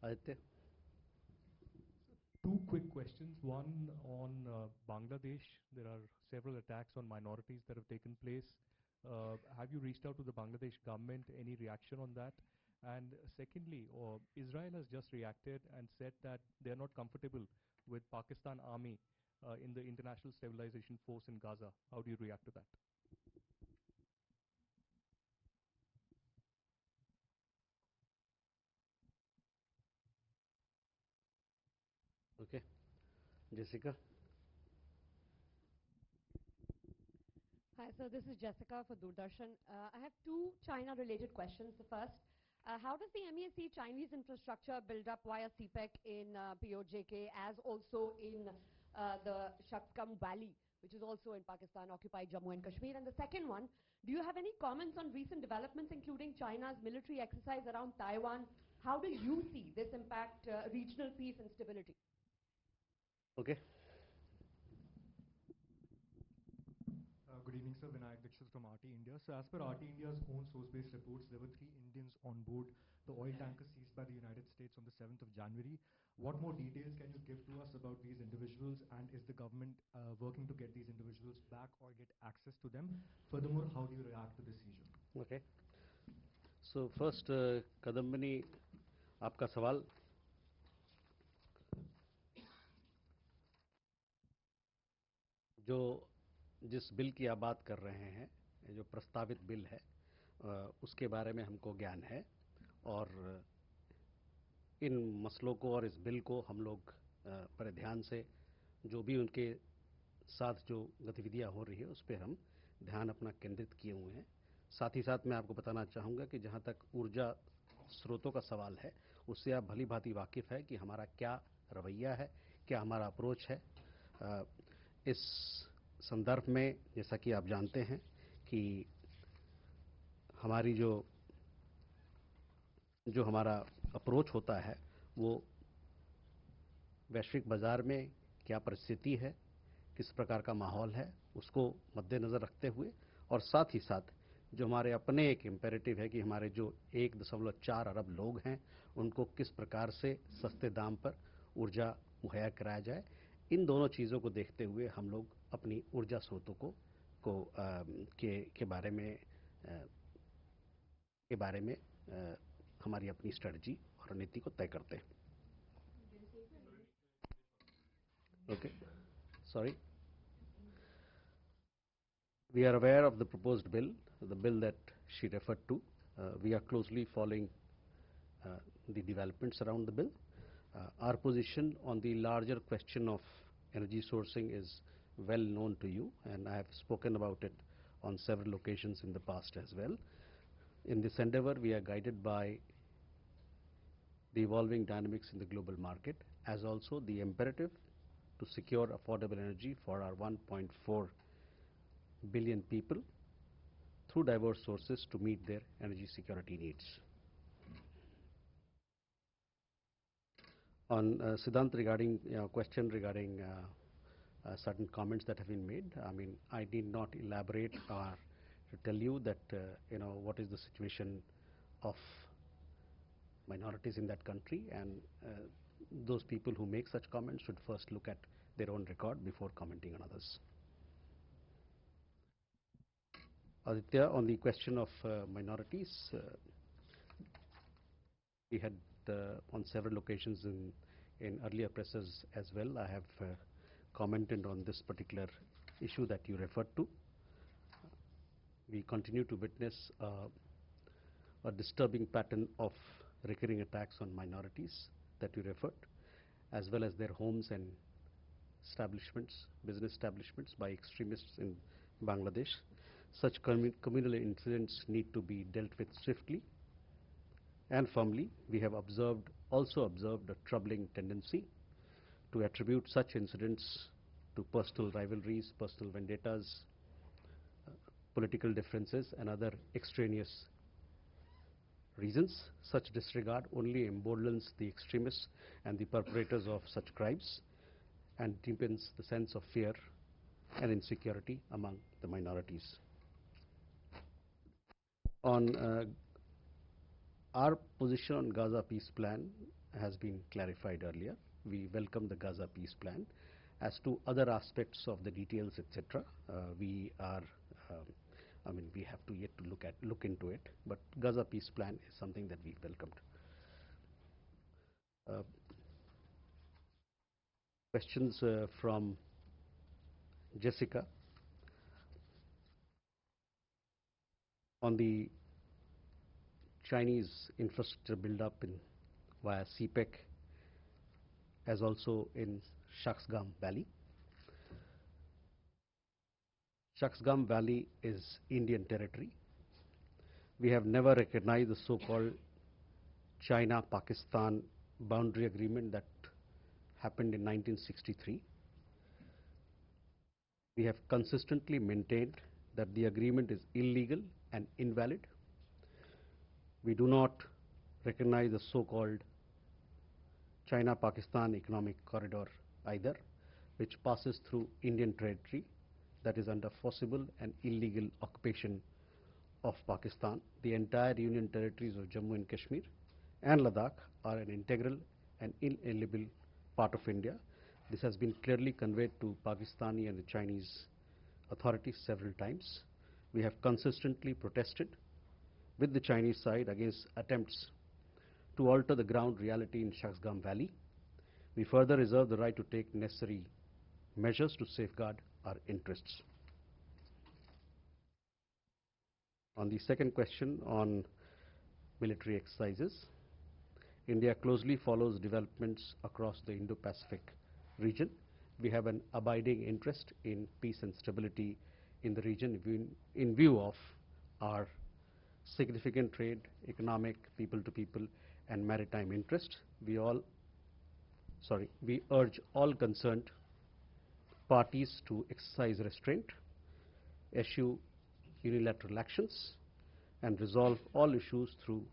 Aditya? Two quick questions. One on Bangladesh. There are several attacks on minorities that have taken place. Have you reached out to the Bangladesh government? Any reaction on that? And secondly, Israel has just reacted and said that they're not comfortable with Pakistan army in the International Stabilization Force in Gaza. How do you react to that? Okay. Jessica? Hi, so this is Jessica for Doordarshan. I have two China-related questions. The first, how does the MEA see Chinese infrastructure build up via CPEC in POJK as also in the Shakam Valley, which is also in Pakistan, occupied Jammu and Kashmir? And the second one, do you have any comments on recent developments, including China's military exercise around Taiwan? How do you see this impact regional peace and stability? Okay. Good evening, sir. Vinayak Dixit from RT India. So as per RT India's own source-based reports, there were 3 Indians on board the oil tanker seized by the United States on the 7th of January. What more details can you give to us about these individuals, and is the government working to get these individuals back or get access to them? Furthermore, how do you react to this seizure? Okay. So first, Kadambani, आपका सवाल. जो जिस bill की आप बात कर रहे हैं, जो प्रस्तावित बिल है, उसके बारे में हमको ज्ञान है और इन मसलों को और इस बिल को हम लोग बड़े ध्यान से जो भी उनके साथ जो गतिविधियां हो रही है उस पर हम ध्यान अपना केंद्रित किए हुए हैं. साथ ही साथ मैं आपको बताना चाहूँगा कि जहाँ तक ऊर्जा स्रोतों का सवाल है उससे आप भली भांति वाकिफ़ है कि हमारा क्या रवैया है, क्या हमारा अप्रोच है. इस संदर्भ में जैसा कि आप जानते हैं कि हमारी जो हमारा अप्रोच होता है वो वैश्विक बाज़ार में क्या परिस्थिति है, किस प्रकार का माहौल है, उसको मद्देनज़र रखते हुए और साथ ही साथ जो हमारे अपने एक इम्पेरेटिव है कि हमारे जो 1.4 अरब लोग हैं उनको किस प्रकार से सस्ते दाम पर ऊर्जा मुहैया कराया जाए, इन दोनों चीज़ों को देखते हुए हम लोग अपनी ऊर्जा स्रोतों के बारे में हमारी अपनी स्ट्रेटजी और रणनीति को तय करते हैं. Okay, sorry. We are aware of the proposed bill, the bill that she referred to. We are closely following the developments around the bill. Our position on the larger question of energy sourcing is well known to you, and I have spoken about it on several occasions in the past as well. In this endeavor, we are guided by the evolving dynamics in the global market, as also the imperative to secure affordable energy for our 1.4 billion people through diverse sources to meet their energy security needs. On Siddhant, regarding question regarding certain comments that have been made, I mean, I need not elaborate or to tell you that what is the situation of minorities in that country, and those people who make such comments should first look at their own record before commenting on others. Aditya, on the question of minorities, we had on several occasions in earlier presses as well, I have commented on this particular issue that you referred to. We continue to witness a disturbing pattern of recurring attacks on minorities that you referred, as well as their homes and establishments, business establishments by extremists in Bangladesh. Such communal incidents need to be dealt with swiftly and firmly. We have also observed a troubling tendency to attribute such incidents to personal rivalries, personal vendettas, political differences and other extraneous reasons. Such disregard only emboldens the extremists and the perpetrators of such crimes and deepens the sense of fear and insecurity among the minorities. On our position on Gaza peace plan has been clarified earlier. We welcome the Gaza peace plan. As to other aspects of the details, etc., we are, we have to yet to look into it. But Gaza peace plan is something that we welcomed. Questions from Jessica on the Chinese infrastructure build-up via CPEC, as also in Shaksgam Valley. Shaksgam Valley is Indian territory. We have never recognized the so-called China-Pakistan boundary agreement that happened in 1963. We have consistently maintained that the agreement is illegal and invalid. We do not recognize the so-called China-Pakistan economic corridor either, which passes through Indian territory that is under forcible and illegal occupation of Pakistan. The entire Union territories of Jammu and Kashmir and Ladakh are an integral and inalienable part of India. This has been clearly conveyed to Pakistani and the Chinese authorities several times. We have consistently protested with the Chinese side against attempts to alter the ground reality in Shaksgam Valley. We further reserve the right to take necessary measures to safeguard our interests. On the second question on military exercises, India closely follows developments across the Indo-Pacific region. We have an abiding interest in peace and stability in the region in view of our significant trade, economic, people-to-people, and maritime interest. We urge all concerned parties to exercise restraint, eschew unilateral actions, and resolve all issues through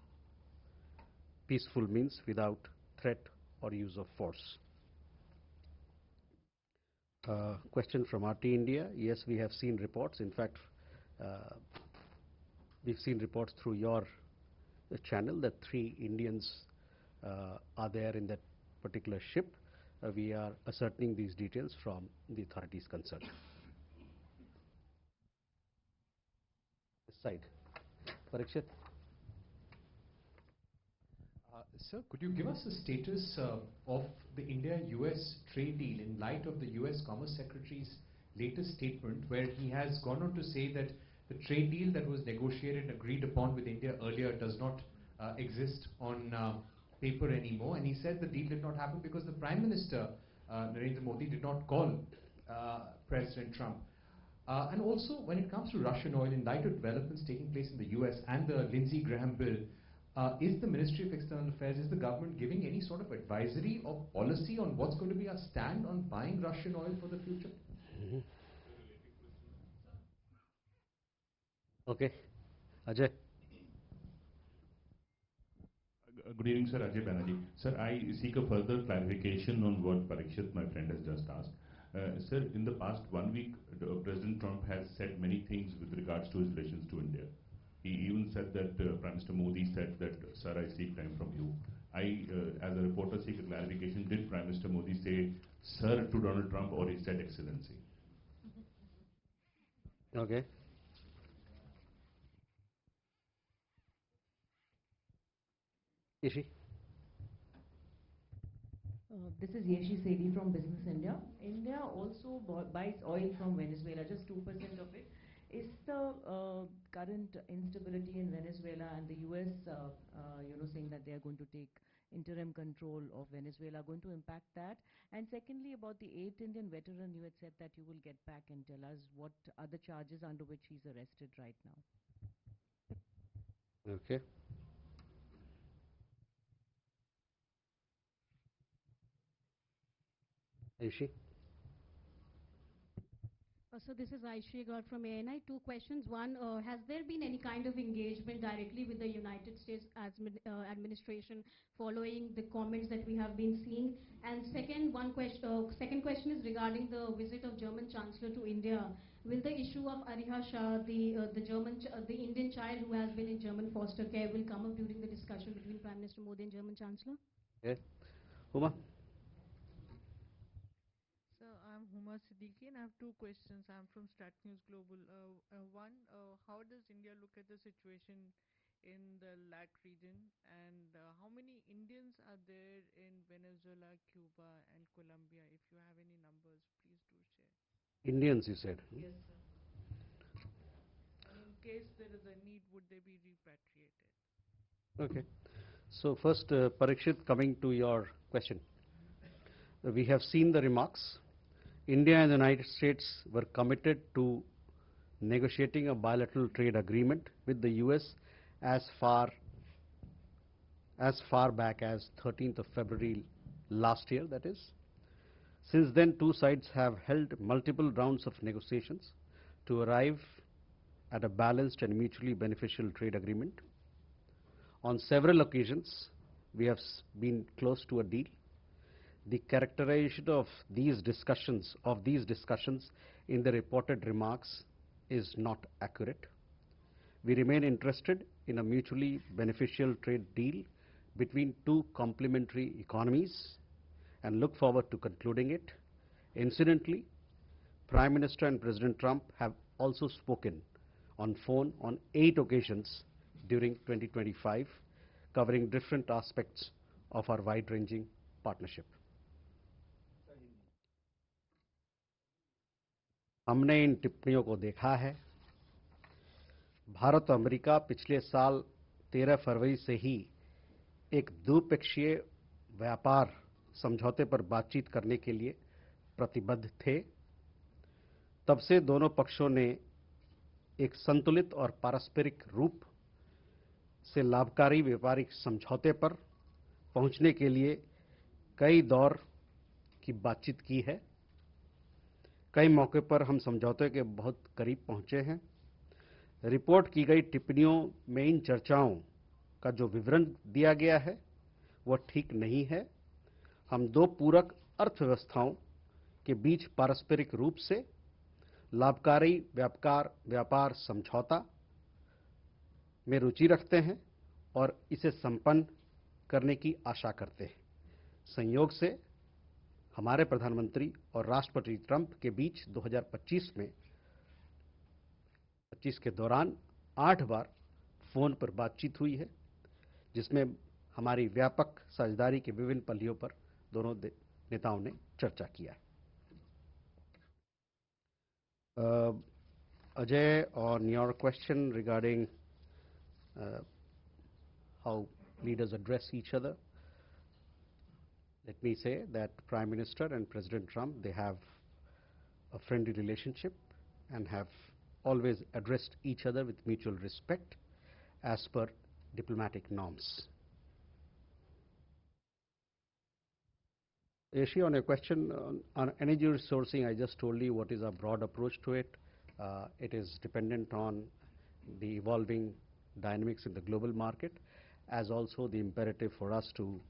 peaceful means without threat or use of force. Question from RT India. Yes, we have seen reports. In fact, we've seen reports through your channel that 3 Indians are there in that particular ship. We are ascertaining these details from the authorities concerned. This side. Parikshit. Sir, could you give us a status of the India-US trade deal in light of the US Commerce Secretary's latest statement, where he has gone on to say that the trade deal that was negotiated and agreed upon with India earlier does not exist on paper anymore, and he said the deal did not happen because the Prime Minister, Narendra Modi, did not call President Trump. And also, when it comes to Russian oil, in light of developments taking place in the US and the Lindsey Graham bill, is the Ministry of External Affairs, is the government giving any sort of advisory or policy on what's going to be our stand on buying Russian oil for the future? Okay. Ajay. Good evening, sir. Ajay Banerjee. Sir, I seek a further clarification on what Parikshit, my friend, has just asked. Sir, in the past 1 week, President Trump has said many things with regards to his relations to India. He even said that Prime Minister Modi said that, sir, I seek time from you. I, as a reporter, seek a clarification. Did Prime Minister Modi say, sir, to Donald Trump, or he said excellency? Okay. Ishi. This is Yeshi Sedi from Business India. India also buys oil from Venezuela, just 2% of it. Is the current instability in Venezuela and the US, saying that they are going to take interim control of Venezuela, going to impact that? And secondly, about the 8th Indian veteran, you had said that you will get back and tell us what are the charges under which he's arrested right now. Okay. Ishi. So this is Aishi God from ANI. 2 questions. One, has there been any kind of engagement directly with the United States administration following the comments that we have been seeing? And second question is regarding the visit of German Chancellor to India. Will the issue of Ariha Shah, the Indian child who has been in German foster care, will come up during the discussion between Prime Minister Modi and German Chancellor? Okay. Huma? Sir, I'm Huma Siddiqui and I have two questions. I'm from Stat News Global. One, how does India look at the situation in the LAC region, and how many Indians are there in Venezuela, Cuba and Colombia? If you have any numbers, please do share. Indians, you said. Yes, sir. And in case there is a need, would they be repatriated? Okay. So first, Parikshit, coming to your question. We have seen the remarks. India and the United States were committed to negotiating a bilateral trade agreement with the US as far back as 13th of February last year, that is. Since then, two sides have held multiple rounds of negotiations to arrive at a balanced and mutually beneficial trade agreement. On several occasions, we have been close to a deal. The characterization of these discussions in the reported remarks is not accurate. We remain interested in a mutually beneficial trade deal between two complementary economies and look forward to concluding it. Incidentally, Prime Minister and President Trump have also spoken on phone on 8 occasions during 2025, covering different aspects of our wide-ranging partnership. हमने इन टिप्पणियों को देखा है। भारत और America पिछले साल 13 फरवरी से ही एक द्विपक्षीय व्यापार समझौते पर बातचीत करने के लिए प्रतिबद्ध थे। तब से दोनों पक्षों ने एक संतुलित और पारस्परिक रूप से लाभकारी व्यापारिक समझौते पर पहुंचने के लिए कई दौर की बातचीत की है। कई मौके पर हम समझौते के बहुत करीब पहुंचे हैं। रिपोर्ट की गई टिप्पणियों में इन चर्चाओं का जो विवरण दिया गया है वह ठीक नहीं है। हम दो पूरक अर्थव्यवस्थाओं के बीच पारस्परिक रूप से लाभकारी व्यापार समझौता में रुचि रखते हैं और इसे संपन्न करने की आशा करते हैं। संयोग से हमारे प्रधानमंत्री और राष्ट्रपति ट्रंप के बीच 2025 के दौरान 8 बार फोन पर बातचीत हुई है, जिसमें हमारी व्यापक साझेदारी के विभिन्न पहलुओं पर दोनों नेताओं ने चर्चा किया। Ajay, on your question regarding how leaders address each other, let me say that Prime Minister and President Trump, they have a friendly relationship and have always addressed each other with mutual respect as per diplomatic norms. Yeshi, on a question on energy resourcing, I just told you what is our broad approach to it. It is dependent on the evolving dynamics in the global market, as also the imperative for us to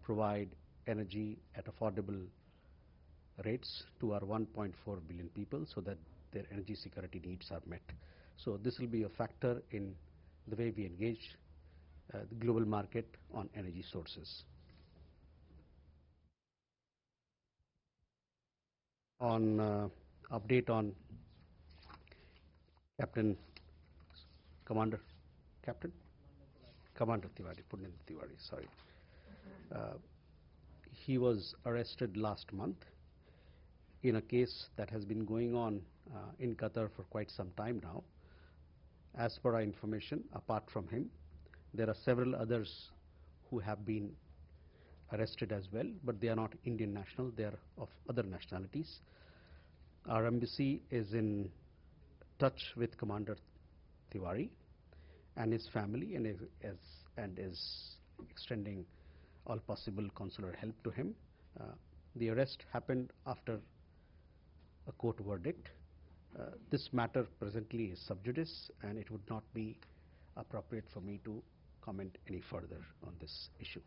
provide energy at affordable rates to our 1.4 billion people so that their energy security needs are met. So this will be a factor in the way we engage the global market on energy sources. On update on Commander Tiwari, Purnendra Tiwari, sorry. He was arrested last month in a case that has been going on in Qatar for quite some time now. As per our information, apart from him, there are several others who have been arrested as well, but they are not Indian national, they are of other nationalities. Our embassy is in touch with Commander Tiwari and his family and is extending all possible consular help to him. The arrest happened after a court verdict. This matter presently is sub judice, and it would not be appropriate for me to comment any further on this issue.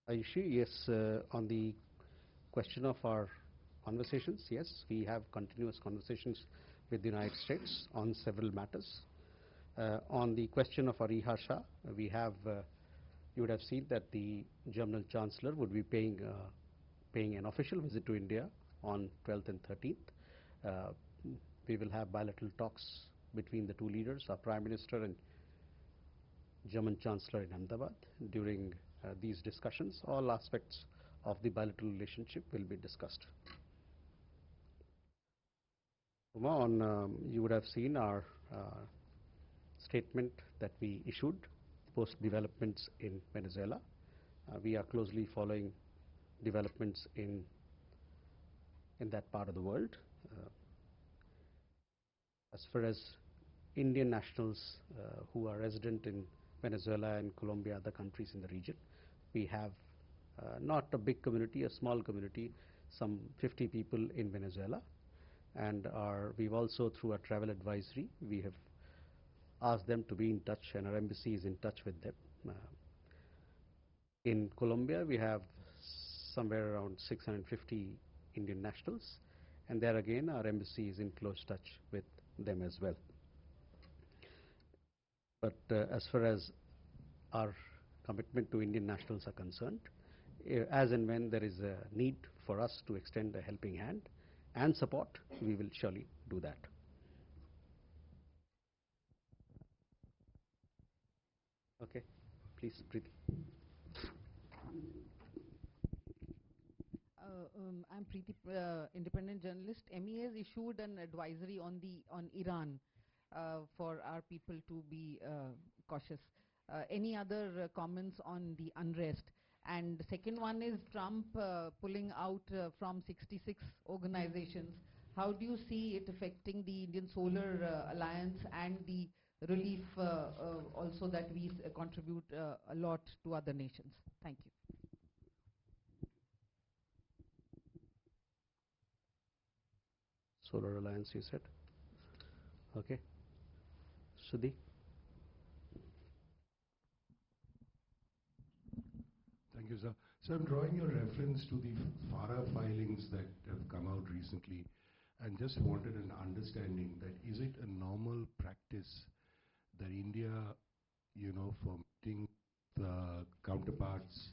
Ayushi, yes, on the question of our conversations, yes, we have continuous conversations with the United States on several matters. On the question of Ariha Shah, we have, you would have seen that the German Chancellor would be paying an official visit to India on 12th and 13th. We will have bilateral talks between the two leaders, our Prime Minister and German Chancellor in Ahmedabad. During these discussions, all aspects of the bilateral relationship will be discussed. You would have seen our statement that we issued post developments in Venezuela. We are closely following developments in that part of the world. As far as Indian nationals who are resident in Venezuela and Colombia, other countries in the region, we have not a big community, a small community, some 50 people in Venezuela, and we've also, through our travel advisory, we have asked them to be in touch, and our embassy is in touch with them. In Colombia, we have somewhere around 650 Indian nationals, and there again our embassy is in close touch with them as well. But as far as our commitment to Indian nationals are concerned, as and when there is a need for us to extend a helping hand and support, we will surely do that. Okay, please, Preeti. I'm Preeti, independent journalist. MEA has issued an advisory on Iran for our people to be cautious. Any other comments on the unrest? And the second one is Trump pulling out from 66 organizations. How do you see it affecting the Indian Solar Alliance and the relief also that we contribute a lot to other nations? Thank you. Solar Alliance, you said? Okay. Sudhi? Thank you, sir. So I'm drawing your reference to the FARA filings that have come out recently, and just wanted an understanding that is it a normal practice that India, for meeting the counterparts,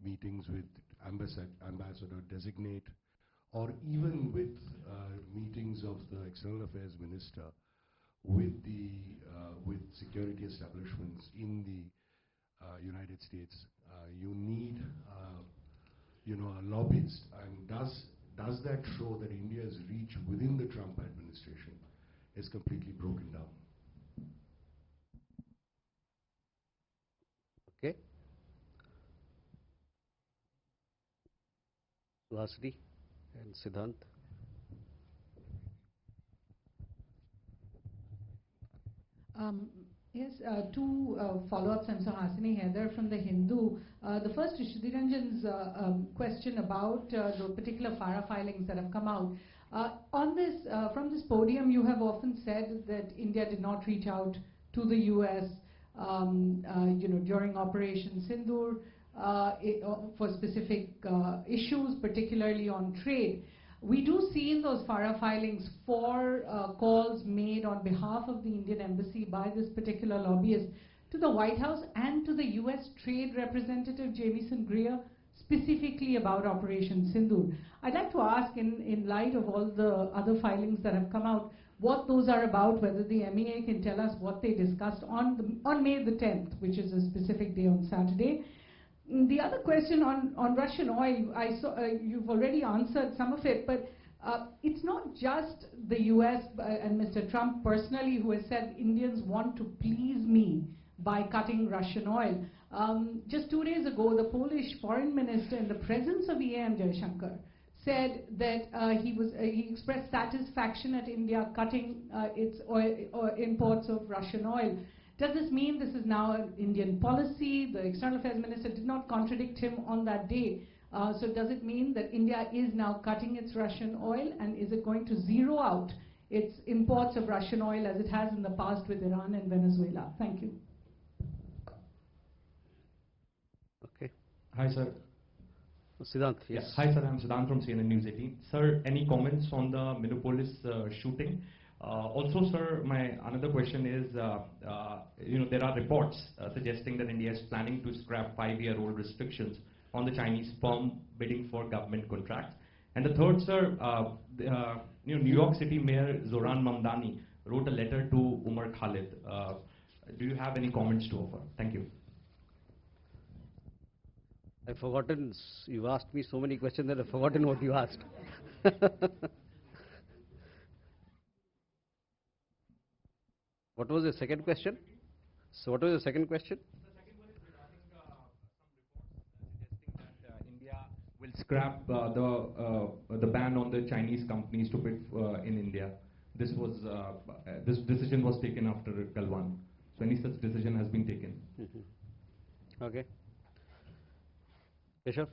meetings with ambassador designate, or even with meetings of the External Affairs Minister with with security establishments in the United States, you need a lobbyist, and does that show that India's reach within the Trump administration is completely broken down? Okay. Suhasini and Siddhant. Yes, two follow-ups. I'm Suhasini Heather from The Hindu. The first is Shriranjan's question about the particular FARA filings that have come out. On this, from this podium, you have often said that India did not reach out to the US, during Operation Sindoor for specific issues, particularly on trade. We do see in those FARA filings 4 calls made on behalf of the Indian Embassy by this particular lobbyist to the White House and to the US Trade Representative Jamieson Greer, specifically about Operation Sindoor. I'd like to ask, in light of all the other filings that have come out, what those are about, whether the MEA can tell us what they discussed on May the 10th, which is a specific day on Saturday. The other question on Russian oil, I saw you've already answered some of it, but it's not just the US and Mr. Trump personally who has said Indians want to please me by cutting Russian oil. Just 2 days ago, the Polish foreign minister, in the presence of EAM Jaishankar, said that he expressed satisfaction at India cutting its imports of Russian oil. Does this mean this is now an Indian policy? The External Affairs Minister did not contradict him on that day. So does it mean that India is now cutting its Russian oil, and is it going to zero out its imports of Russian oil as it has in the past with Iran and Venezuela? Thank you. Okay. Hi, sir. Siddhant, yes. Hi, sir. I'm Siddhant from CNN News 18. Sir, any comments on the Minneapolis shooting? Also, sir, my another question is, there are reports suggesting that India is planning to scrap 5-year-old restrictions on the Chinese firm bidding for government contracts. And the third, sir, New York City Mayor Zoran Mamdani wrote a letter to Umar Khalid. Do you have any comments to offer? Thank you. I've forgotten, you asked me so many questions that I've forgotten what you asked. What was the second question? So what was the second question? The second one is regarding some reports suggesting that India will scrap the ban on the Chinese companies to bid in India. This decision was taken after Galwan. So any such decision has been taken? Okay. Keshav?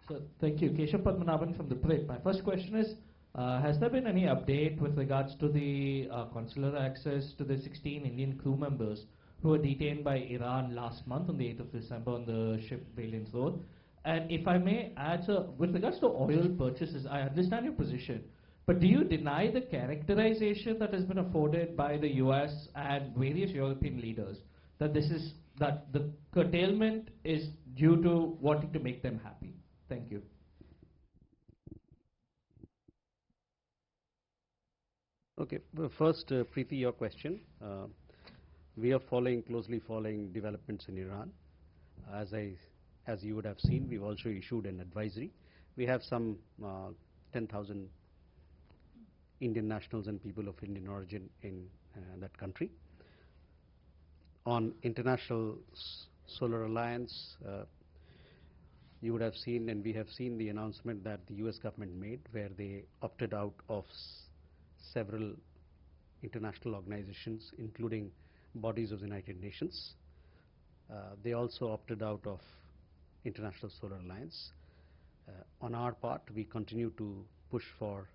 So, thank you. Keshav Padmanabhan from the PRIT. My first question is, has there been any update with regards to the consular access to the 16 Indian crew members who were detained by Iran last month on the 8th of December on the ship Valiant Road? And if I may add, so with regards to oil purchases, I understand your position, but do you deny the characterization that has been afforded by the US and various European leaders that that the curtailment is due to wanting to make them happy? Thank you. Okay. Well, first, Preeti, your question. We are closely following developments in Iran. As you would have seen, we've also issued an advisory. We have some 10,000 Indian nationals and people of Indian origin in that country. On International Solar Alliance, you would have seen, and we have seen the announcement that the US government made, where they opted out of several international organizations, including bodies of the United Nations. They also opted out of International Solar Alliance. On our part, we continue to push for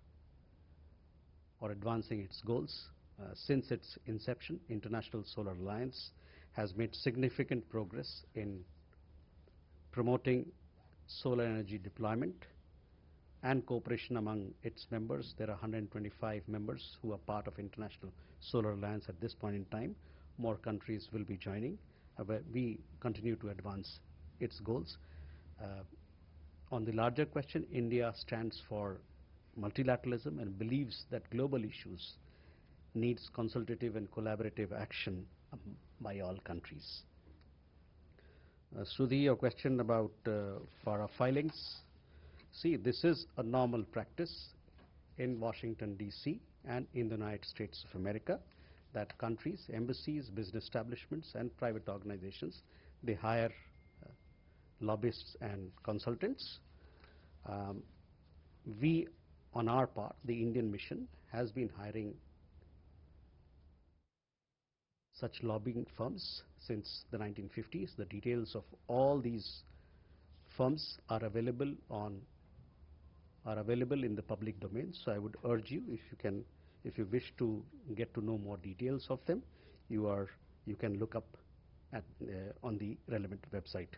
advancing its goals. Since its inception, International Solar Alliance has made significant progress in promoting solar energy deployment and cooperation among its members. There are 125 members who are part of International Solar Alliance at this point in time. More countries will be joining. We continue to advance its goals. On the larger question, India stands for multilateralism and believes that global issues needs consultative and collaborative action by all countries. Sudhi, your question about FARA filings. See, this is a normal practice in Washington, D.C. and in the United States of America, that countries, embassies, business establishments and private organizations, they hire lobbyists and consultants. We, on our part, the Indian mission has been hiring such lobbying firms since the 1950s. The details of all these firms are available in the public domain. So I would urge you, if you wish to get to know more details of them, you can look up at on the relevant website.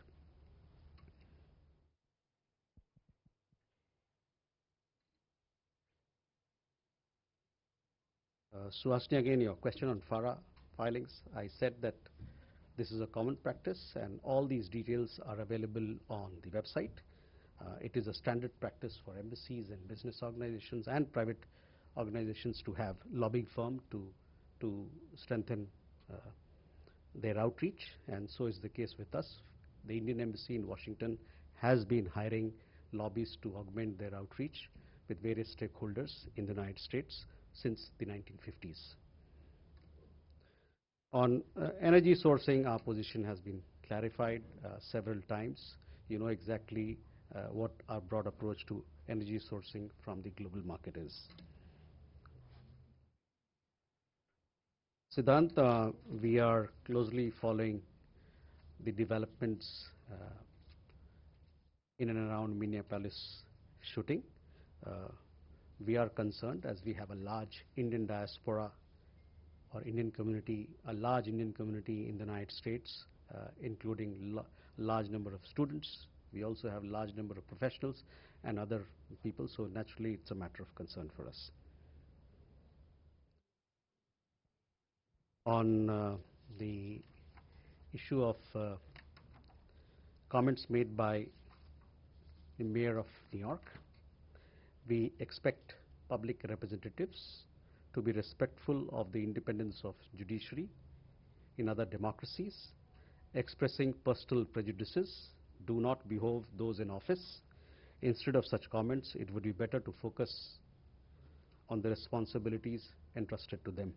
Suhasini, again, your question on FARA filings. I said that this is a common practice and all these details are available on the website. It is a standard practice for embassies and business organizations and private organizations to have lobbying firm to strengthen their outreach, and so is the case with us. The Indian Embassy in Washington has been hiring lobbyists to augment their outreach with various stakeholders in the United States since the 1950s. On energy sourcing, our position has been clarified several times. You know exactly what our broad approach to energy sourcing from the global market is. Siddhant, we are closely following the developments in and around Minneapolis shooting. We are concerned as we have a large Indian diaspora or Indian community, a large Indian community in the United States, including large number of students. We also have a large number of professionals and other people, so naturally it's a matter of concern for us. On the issue of comments made by the Mayor of New York, we expect public representatives to be respectful of the independence of judiciary in other democracies. Expressing personal prejudices do not behove those in office. Instead of such comments, it would be better to focus on the responsibilities entrusted to them.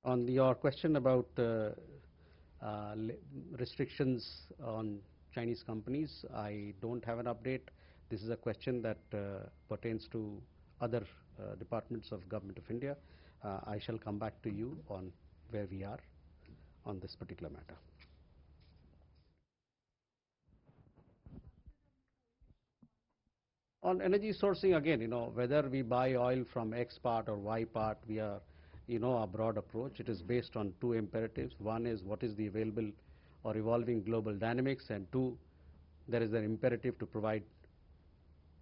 On your question about restrictions on Chinese companies, I don't have an update. This is a question that pertains to other departments of Government of India. I shall come back to you on where we are on this particular matter. On energy sourcing, again, whether we buy oil from X part or Y part, we are, a broad approach. It is based on two imperatives. One is what is the available or evolving global dynamics, and two, there is an imperative to provide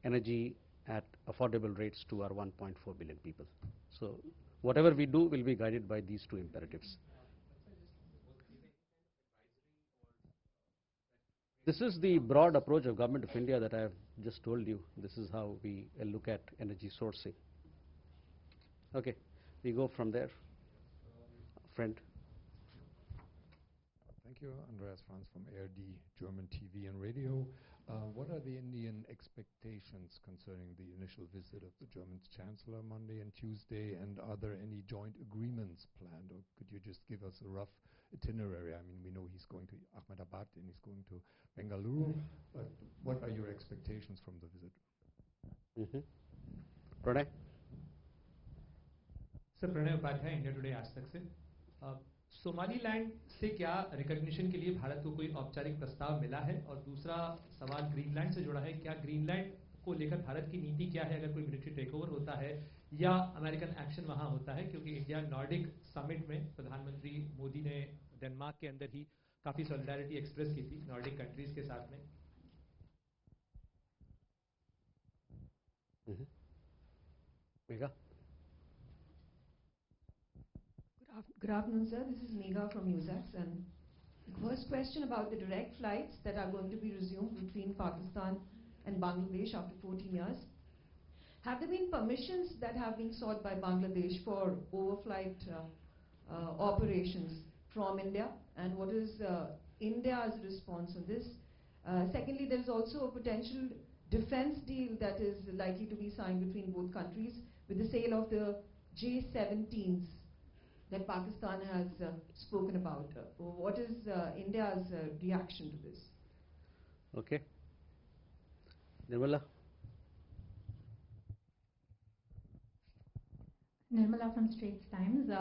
energy at affordable rates to our 1.4 billion people. So whatever we do will be guided by these two imperatives. This is the broad approach of Government of India that I have just told you. This is how we look at energy sourcing. Okay, we go from there. Friend. Thank you, Andreas Franz from ARD, German TV and Radio. What are the Indian expectations concerning the initial visit of the German Chancellor Monday and Tuesday, and are there any joint agreements planned, or could you just give us a rough itinerary? I mean, we know he's going to Ahmedabad and he's going to Bengaluru, but what are your expectations from the visit? Pranay? Sir Pranay Upadhyay India Today Aaj Tak से Somaliland से क्या recognition के लिए भारत को कोई औपचारिक प्रस्ताव मिला है, और दूसरा सवाल ग्रीनलैंड से जुड़ा है, क्या ग्रीनलैंड को लेकर भारत की नीति क्या है अगर कोई मिलिट्री टेकओवर होता है या अमेरिकन एक्शन वहां होता है, क्योंकि इंडिया नॉर्डिक समिट में प्रधानमंत्री मोदी ने डेनमार्क के अंदर ही काफी सॉलिडारिटी एक्सप्रेस की थी नॉर्डिक कंट्रीज के साथ में. Megha? Good afternoon, sir. This is Megha from USAX. And the first question about the direct flights that are going to be resumed between Pakistan and Bangladesh after 14 years. Have there been permissions that have been sought by Bangladesh for overflight operations from India? And what is India's response on this? Secondly, there is also a potential defense deal that is likely to be signed between both countries with the sale of the J-17s that Pakistan has spoken about. What is India's reaction to this? Okay. Nirmala? Nirmala from Straits Times.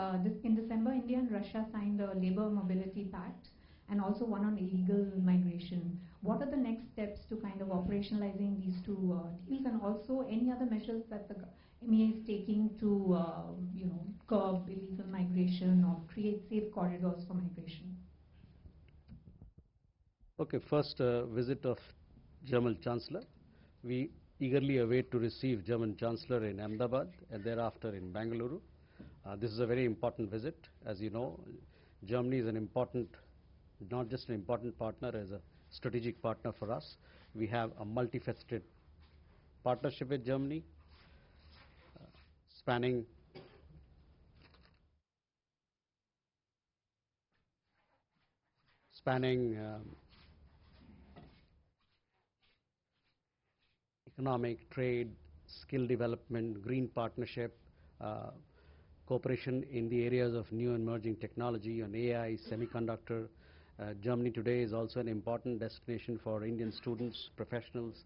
In December, India and Russia signed the Labour Mobility Pact and also one on illegal migration. What are the next steps to kind of operationalizing these two deals, and also any other measures that the MEA is taking to curb illegal migration or create safe corridors for migration? Okay, first visit of German Chancellor. We eagerly await to receive German Chancellor in Ahmedabad and thereafter in Bengaluru. This is a very important visit. As you know, Germany is an important, not just an important partner, as a strategic partner for us. We have a multifaceted partnership with Germany, spanning economic, trade, skill development, green partnership, cooperation in the areas of new emerging technology on AI, semiconductor. Germany today is also an important destination for Indian students, professionals.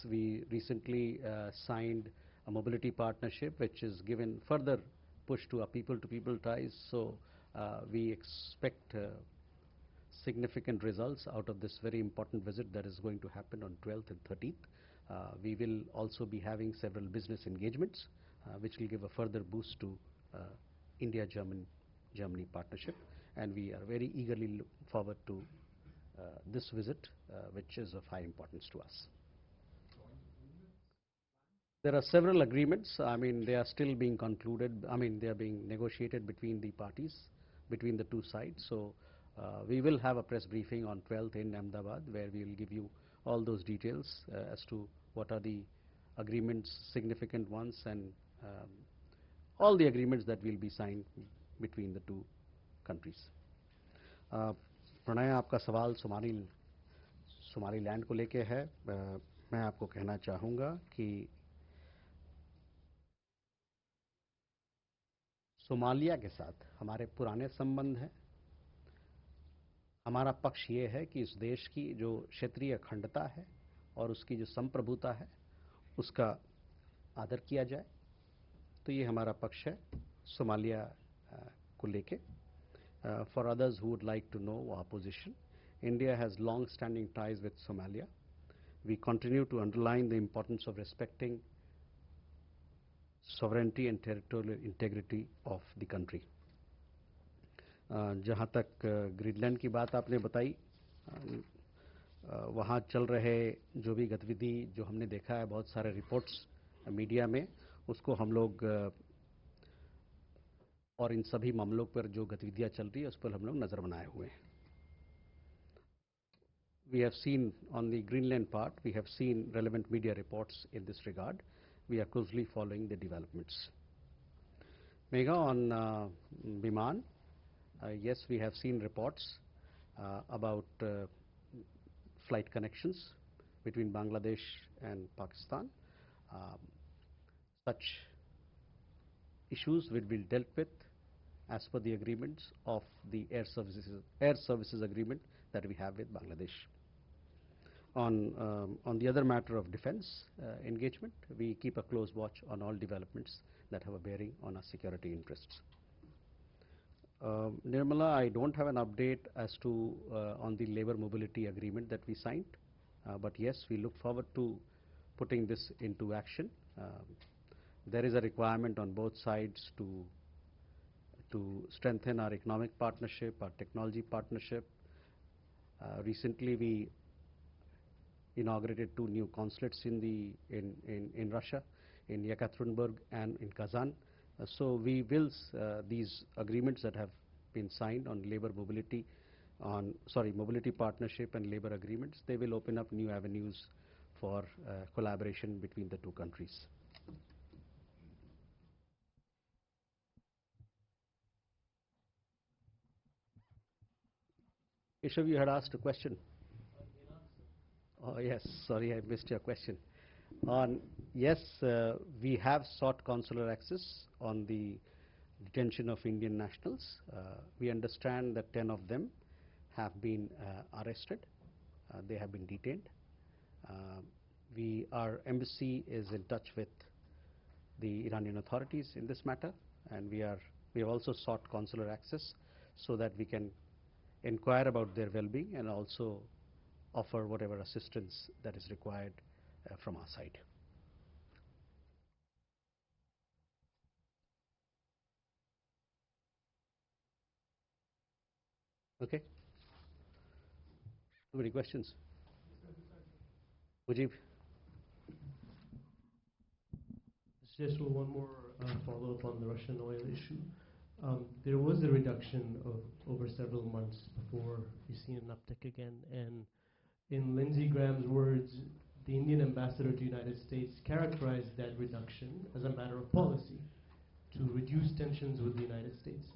We recently signed a mobility partnership which has given further push to our people-to-people ties. So we expect significant results out of this very important visit that is going to happen on 12th and 13th. We will also be having several business engagements which will give a further boost to India-Germany partnership, and we are very eagerly look forward to this visit which is of high importance to us. There are several agreements. I mean, they are still being concluded. I mean, they are being negotiated between the parties, between the two sides. So we will have a press briefing on 12th in Ahmedabad, where we will give you all those details as to what are the agreements, significant ones, and all the agreements that will be signed between the two countries. Pranay, आपका सवाल Somaliland को लेके है. मैं आपको कहना चाहूँगा कि सोमालिया के साथ हमारे पुराने संबंध हैं. हमारा पक्ष ये है कि इस देश की जो क्षेत्रीय अखंडता है और उसकी जो संप्रभुता है उसका आदर किया जाए. तो ये हमारा पक्ष है सोमालिया को लेके. For others who would like to know our position, India has long-standing ties with Somalia. We continue to underline the importance of respecting sovereignty and territorial integrity of the country. जहाँ तक Greenland की बात आपने बताई, वहाँ चल रहे जो भी गतिविधि जो हमने देखा है, बहुत सारे रिपोर्ट्स मीडिया में, उसको हम लोग और इन सभी मामलों पर जो गतिविधियाँ चल रही है उस पर हम लोग नज़र बनाए हुए हैं. We have seen on the Greenland part, we have seen relevant media reports in this regard. We are closely following the developments. Megha, on Biman, yes, we have seen reports about flight connections between Bangladesh and Pakistan. Such issues will be dealt with as per the agreements of the air services agreement that we have with Bangladesh. On the other matter of defense engagement, we keep a close watch on all developments that have a bearing on our security interests. Nirmala, I don't have an update as to on the labor mobility agreement that we signed, but yes, we look forward to putting this into action. There is a requirement on both sides to strengthen our economic partnership, our technology partnership. Recently, we inaugurated 2 new consulates in Russia, in Yekaterinburg and in Kazan. So we will these agreements that have been signed on labor mobility, mobility partnership and labor agreements, they will open up new avenues for collaboration between the two countries. Keshav, you had asked a question. Oh yes, sorry, I missed your question. Yes, we have sought consular access on the detention of Indian nationals. We understand that 10 of them have been arrested. They have been detained. Our embassy is in touch with the Iranian authorities in this matter, and we have also sought consular access so that we can inquire about their well-being and also offer whatever assistance that is required from our side. Okay. Too many questions. Mujib. Just one more follow-up on the Russian oil issue. There was a reduction of over several months before we've seen an uptick again, and in Lindsey Graham's words, the Indian ambassador to the United States characterized that reduction as a matter of policy to reduce tensions with the United States.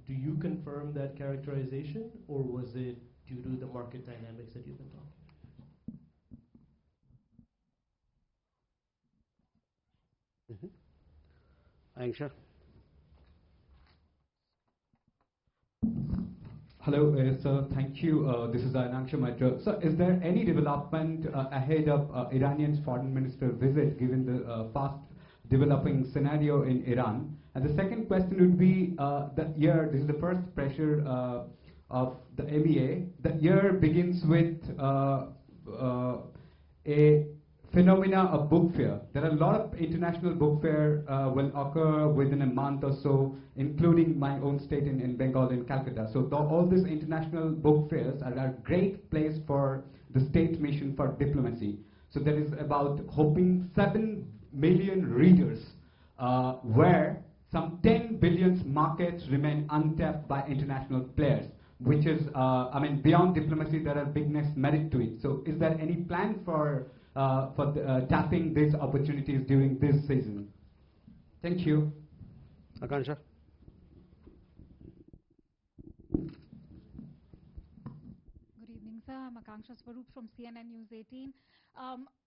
Do you confirm that characterization, or was it due to the market dynamics that you've been talking about? Aisha. Hello, sir. Thank you. This is Anangsha Mitra. Sir, is there any development ahead of Iranian's foreign minister visit, given the fast developing scenario in Iran? And the second question would be, this is the first pressure of the MEA. The year begins with a phenomena of book fair. There are a lot of international book fair will occur within a month or so, including my own state in Bengal, in Calcutta. So all these international book fairs are a great place for the state mission for diplomacy. So there is about hoping 7 million readers, where some 10 billion markets remain untapped by international players, which is, I mean, beyond diplomacy, there are bigness merit to it. So is there any plan for tapping these opportunities during this season? Thank you. Akansha. Good evening, sir. I'm Akanksha Swaroop from CNN News 18.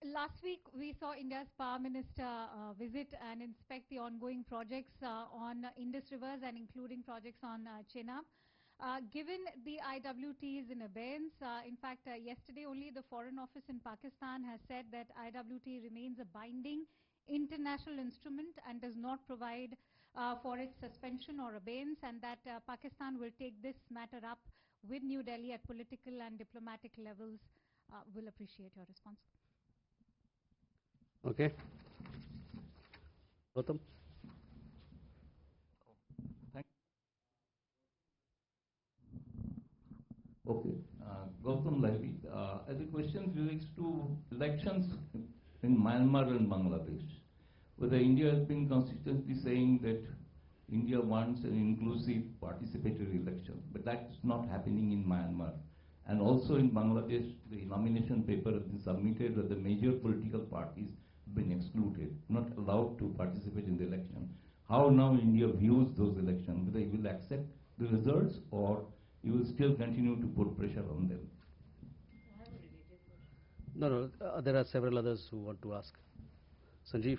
Last week, we saw India's Power Minister visit and inspect the ongoing projects on Indus rivers and including projects on Chenab. Given the IWT is in abeyance, in fact, yesterday only the Foreign Office in Pakistan has said that IWT remains a binding international instrument and does not provide for its suspension or abeyance, and that Pakistan will take this matter up with New Delhi at political and diplomatic levels. Will appreciate your response. Okay. Gautam. Okay. Gautam Lahiri. The question relates to elections in Myanmar and Bangladesh, whether India has been consistently saying that India wants an inclusive participatory election, but that's not happening in Myanmar. And also in Bangladesh, the nomination paper has been submitted where the major political parties have been excluded, not allowed to participate in the election. How now India views those elections, whether it will accept the results or you will still continue to put pressure on them? No, there are several others who want to ask. Sanjeev.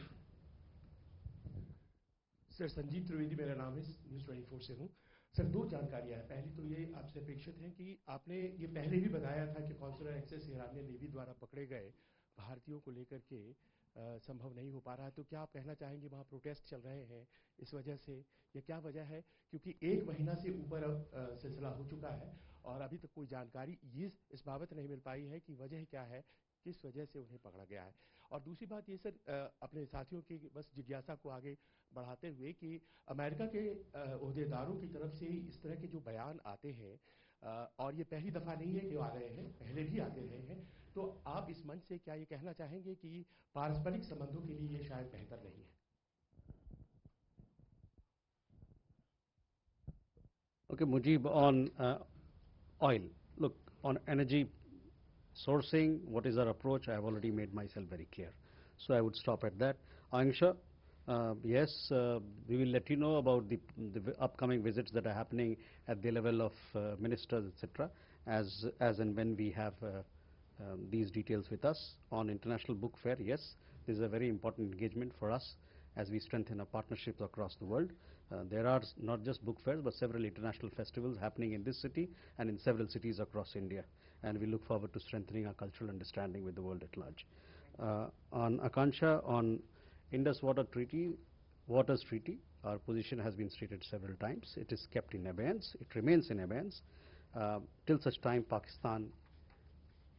Sir Sanjeev Trivedi मेरा नाम है, news 24 से हूँ। Sir दो जानकारियाँ हैं। पहली तो ये आपसे अपेक्षित है कि आपने ये पहले भी बताया था कि कॉन्सुलर एक्सेस ईरानियन नेवी द्वारा पकड़े गए भारतीयों को लेकर के संभव नहीं हो पा रहा है, तो क्या आप कहना चाहेंगे वहाँ प्रोटेस्ट चल रहे हैं इस वजह से, या क्या वजह है? क्योंकि एक महीना से ऊपर सिलसिला हो चुका है और अभी तक कोई जानकारी इस बाबत नहीं मिल पाई है कि वजह क्या है, किस वजह से उन्हें पकड़ा गया है। और दूसरी बात ये सर, अपने साथियों की बस जिज्ञासा को आगे बढ़ाते हुए कि अमेरिका के ओहदेदारों की तरफ से इस तरह के जो बयान आते हैं, और ये पहली दफ़ा नहीं है कि आ रहे हैं, पहले भी आते रहे हैं, तो आप इस मंच से क्या ये कहना चाहेंगे कि पारस्परिक संबंधों के लिए ये शायद बेहतर नहीं है? Okay, Mujib, on oil. Look, on energy sourcing, what is our approach? I have already made myself very clear. So I would stop at that. Angsha, yes, we will let you know about the upcoming visits that are happening at the level of ministers, etc., as and when we have these details with us. On International Book Fair, yes, this is a very important engagement for us as we strengthen our partnerships across the world. There are not just book fairs, but several international festivals happening in this city and in several cities across India. And we look forward to strengthening our cultural understanding with the world at large. On Akansha, on Indus Waters Treaty, our position has been stated several times. It is kept in abeyance. It remains in abeyance till such time Pakistan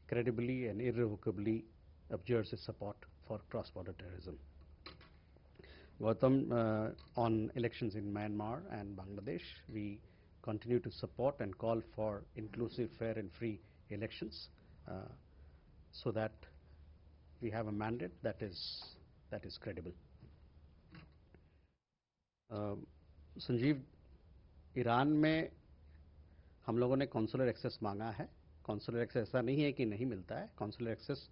credibly and irrevocably abjures its support for cross-border terrorism. Gautam, on elections in Myanmar and Bangladesh, we continue to support and call for inclusive, fair and free elections so that we have a mandate that is credible. Sanjeev, Iran में हम लोगों ने consular access मांगा है। Consular access ऐसा नहीं है कि नहीं मिलता है। कॉन्सुलर एक्सेस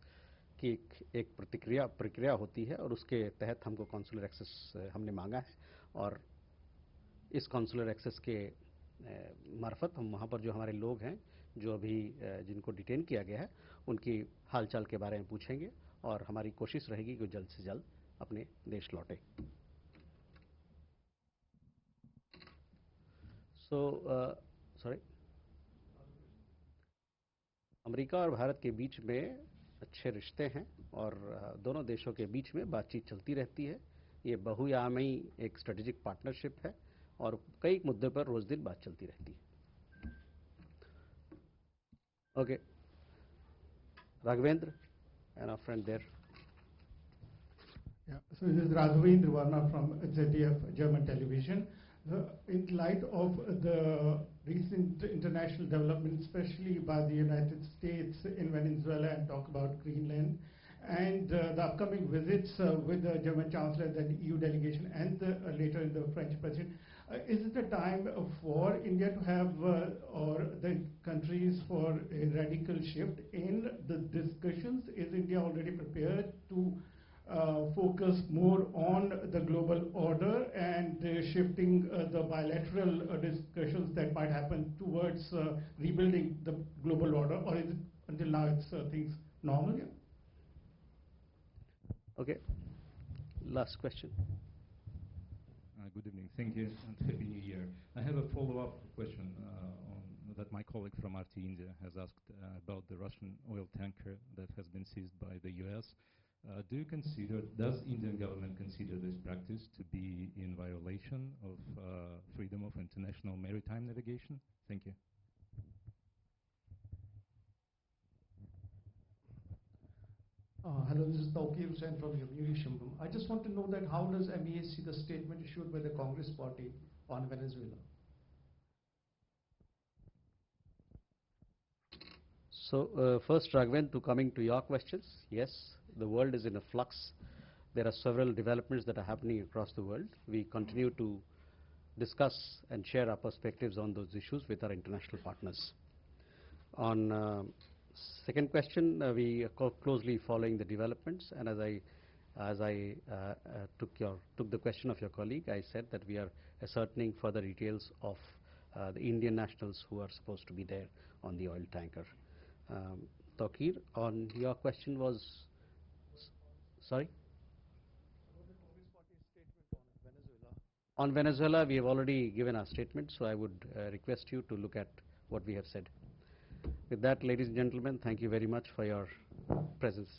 की एक प्रक्रिया होती है और उसके तहत हमको कॉन्सुलर एक्सेस हमने मांगा है, और इस कॉन्सुलर एक्सेस के मार्फत हम वहाँ पर जो हमारे लोग हैं, जो अभी जिनको डिटेन किया गया है, उनकी हालचाल के बारे में पूछेंगे और हमारी कोशिश रहेगी कि जल्द से जल्द अपने देश लौटे। सॉरी, अमेरिका और भारत के बीच में अच्छे रिश्ते हैं और दोनों देशों के बीच में बातचीत चलती रहती है। ये बहुआयामी एक स्ट्रेटेजिक पार्टनरशिप है और कई मुद्दों पर रोज दिन बात चलती रहती है। Okay, Raghavendra and our friend there. Yeah, so this is Raghavendra Varma from ZDF German television. In light of the recent international development, especially by the United States in Venezuela, and talk about Greenland, and the upcoming visits with the German Chancellor, the EU delegation, and later in the French President, is it a time for India to have, or the countries, for a radical shift in the discussions? Is India already prepared to focus more on the global order and shifting the bilateral discussions that might happen towards rebuilding the global order, or is it until now it's things normal? Yeah? Okay. Last question. Good evening. Thank you, and Happy New Year. I have a follow-up question that my colleague from RT India has asked about the Russian oil tanker that has been seized by the US. Does Indian government consider this practice to be in violation of freedom of international maritime navigation? Thank you. Hello, this is Tawqir Hussain from Yomiuri Shimbum. I just want to know that how does MEA see the statement issued by the Congress party on Venezuela? So first, Raghavan, coming to your questions, yes, the world is in a flux. There are several developments that are happening across the world. We continue to discuss and share our perspectives on those issues with our international partners. On second question, we are closely following the developments, and as I took the question of your colleague, I said that we are ascertaining further details of the Indian nationals who are supposed to be there on the oil tanker. Tawqir, on your question was, sorry? On Venezuela, we have already given our statement, so I would request you to look at what we have said. With that, ladies and gentlemen, thank you very much for your presence.